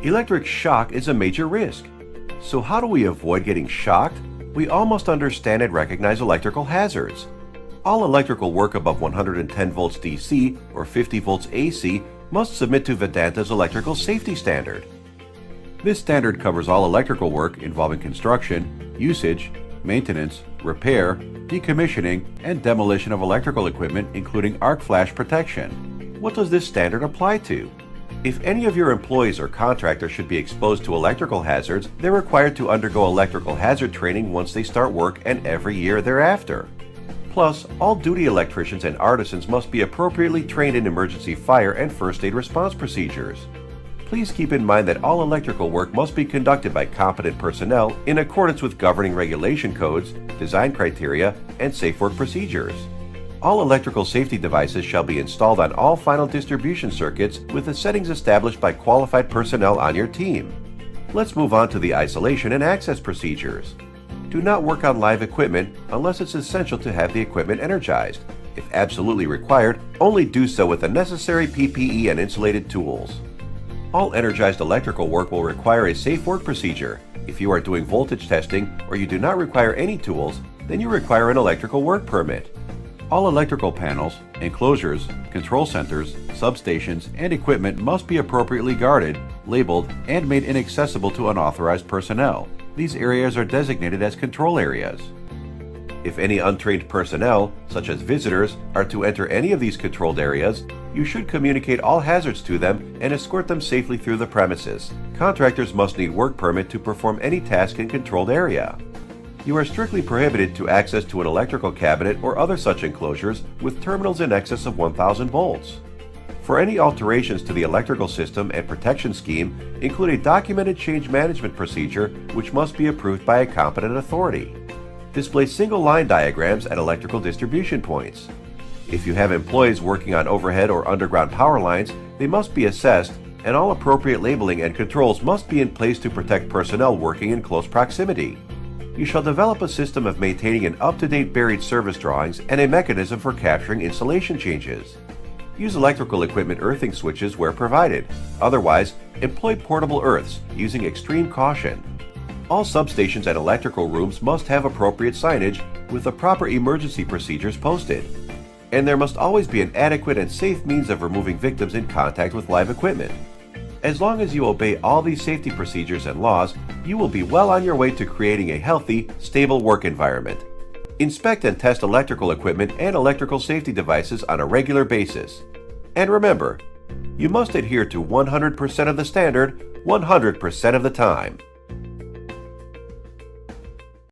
Electric shock is a major risk. So how do we avoid getting shocked? We all must understand and recognize electrical hazards. All electrical work above 110 volts DC or 50 volts AC must submit to Vedanta's electrical safety standard. This standard covers all electrical work involving construction, usage, maintenance, repair, decommissioning, and demolition of electrical equipment, including arc flash protection. What does this standard apply to? If any of your employees or contractors should be exposed to electrical hazards, they're required to undergo electrical hazard training once they start work and every year thereafter. Plus, all duty electricians and artisans must be appropriately trained in emergency fire and first aid response procedures. Please keep in mind that all electrical work must be conducted by competent personnel in accordance with governing regulation codes, design criteria, and safe work procedures. All electrical safety devices shall be installed on all final distribution circuits with the settings established by qualified personnel on your team. Let's move on to the isolation and access procedures. Do not work on live equipment unless it's essential to have the equipment energized. If absolutely required, only do so with the necessary PPE and insulated tools. All energized electrical work will require a safe work procedure. If you are doing voltage testing or you do not require any tools, then you require an electrical work permit. All electrical panels, enclosures, control centers, substations, and equipment must be appropriately guarded, labeled, and made inaccessible to unauthorized personnel. These areas are designated as control areas. If any untrained personnel, such as visitors, are to enter any of these controlled areas, you should communicate all hazards to them and escort them safely through the premises. Contractors must need work permit to perform any task in controlled area. You are strictly prohibited to access to an electrical cabinet or other such enclosures with terminals in excess of 1000 volts. For any alterations to the electrical system and protection scheme, include a documented change management procedure which must be approved by a competent authority. Display single line diagrams at electrical distribution points. If you have employees working on overhead or underground power lines, they must be assessed, and all appropriate labeling and controls must be in place to protect personnel working in close proximity. You shall develop a system of maintaining an up-to-date buried service drawings and a mechanism for capturing installation changes. Use electrical equipment earthing switches where provided. Otherwise, employ portable earths using extreme caution. All substations and electrical rooms must have appropriate signage with the proper emergency procedures posted. And there must always be an adequate and safe means of removing victims in contact with live equipment. As long as you obey all these safety procedures and laws, you will be well on your way to creating a healthy, stable work environment. Inspect and test electrical equipment and electrical safety devices on a regular basis. And remember, you must adhere to 100% of the standard 100% of the time.